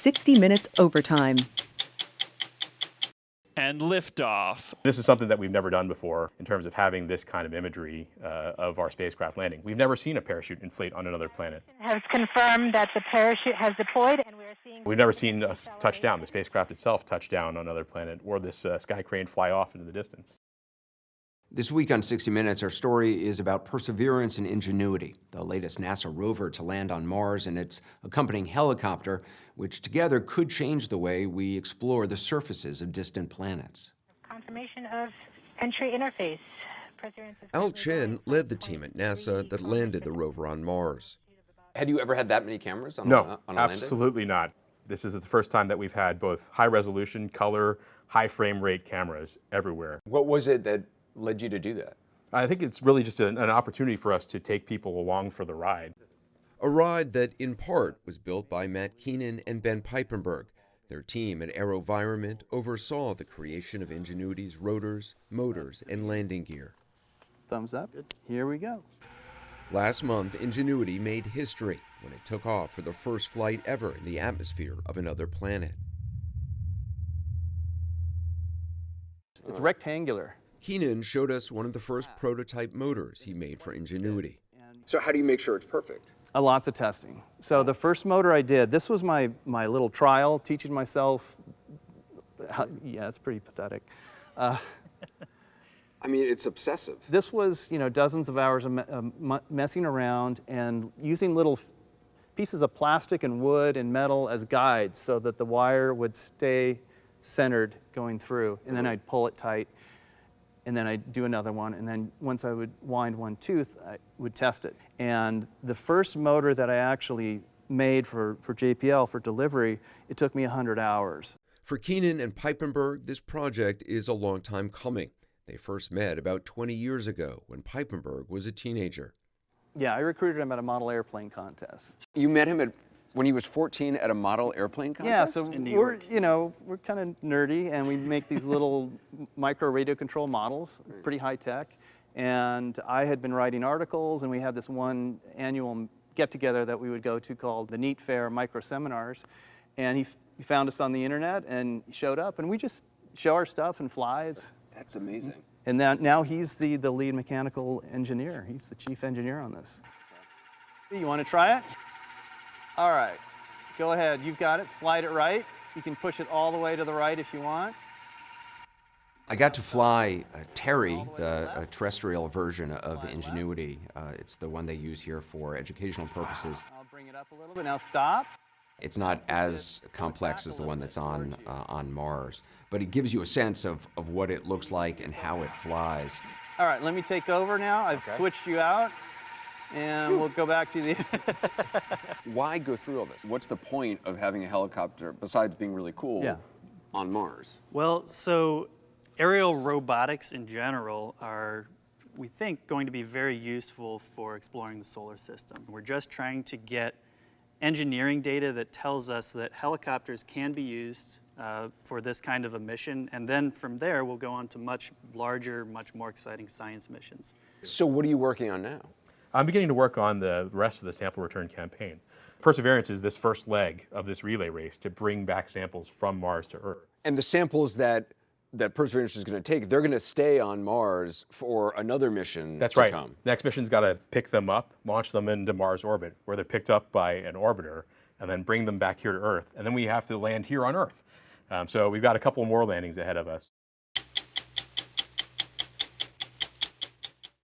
60 Minutes overtime. And liftoff. This is something that we've never done before in terms of having this kind of imagery of our spacecraft landing. We've never seen a parachute inflate on another planet. Has confirmed that the parachute has deployed, and we are seeing... We've never seen us touch down, the spacecraft itself touch down on another planet, or this sky crane fly off into the distance. This week on 60 Minutes, our story is about perseverance and ingenuity, the latest NASA rover to land on Mars and its accompanying helicopter, which together could change the way we explore the surfaces of distant planets. Confirmation of entry interface. Chen led the team at NASA that landed the rover on Mars. Had you ever had that many cameras on No, a absolutely not. This is the first time that we've had both high-resolution, color, high frame rate cameras everywhere. What was it that led you to do that? I think it's really just an opportunity for us to take people along for the ride. A ride that, in part, was built by Matt Keenan and Ben Peipenberg. Their team at AeroVironment oversaw the creation of Ingenuity's rotors, motors, and landing gear. Thumbs up. Here we go. Last month, Ingenuity made history when it took off for the first flight ever in the atmosphere of another planet. It's rectangular. Keenan showed us one of the first prototype motors he made for Ingenuity. So how do you make sure it's perfect? Lots of testing. So the first motor I did, this was my little trial, teaching myself. Yeah, it's pretty pathetic. I mean, it's obsessive. This was, dozens of hours of messing around and using little pieces of plastic and wood and metal as guides so that the wire would stay centered going through. And then I'd pull it tight. And then I'd do another one, and then once I would wind one tooth, I would test it. And the first motor that I actually made for JPL for delivery, it took me 100 hours. For Keenan and Peipenberg, this project is a long time coming. They first met about 20 years ago when Peipenberg was a teenager. Yeah, I recruited him at a model airplane contest. You met him when he was 14 at a model airplane contest? Yeah, so we're kind of nerdy, and we make these little micro radio control models, pretty high tech. And I had been writing articles, and we had this one annual get-together that we would go to called the Neat Fair Micro Seminars. And he found us on the internet and showed up, and we just show our stuff and fly. That's amazing. And now he's the lead mechanical engineer. He's the chief engineer on this. You want to try it? All right, go ahead. You've got it. Slide it right. You can push it all the way to the right if you want. I got to fly Terry, the terrestrial version of Ingenuity. It's the one they use here for educational purposes. I'll bring it up a little bit. Now stop. It's not as complex as the one that's on Mars, but it gives you a sense of what it looks like and how it flies. All right, let me take over now. I've switched you out. And we'll go back to the... Why go through all this? What's the point of having a helicopter, besides being really cool, on Mars? Well, so aerial robotics in general are, we think, going to be very useful for exploring the solar system. We're just trying to get engineering data that tells us that helicopters can be used for this kind of a mission, and then from there we'll go on to much larger, much more exciting science missions. So what are you working on now? I'm beginning to work on the rest of the sample return campaign. Perseverance is this first leg of this relay race to bring back samples from Mars to Earth. And the samples that Perseverance is going to take, they're going to stay on Mars for another mission That's to right. come. Next mission's got to pick them up, launch them into Mars orbit, where they're picked up by an orbiter, and then bring them back here to Earth. And then we have to land here on Earth. So we've got a couple more landings ahead of us.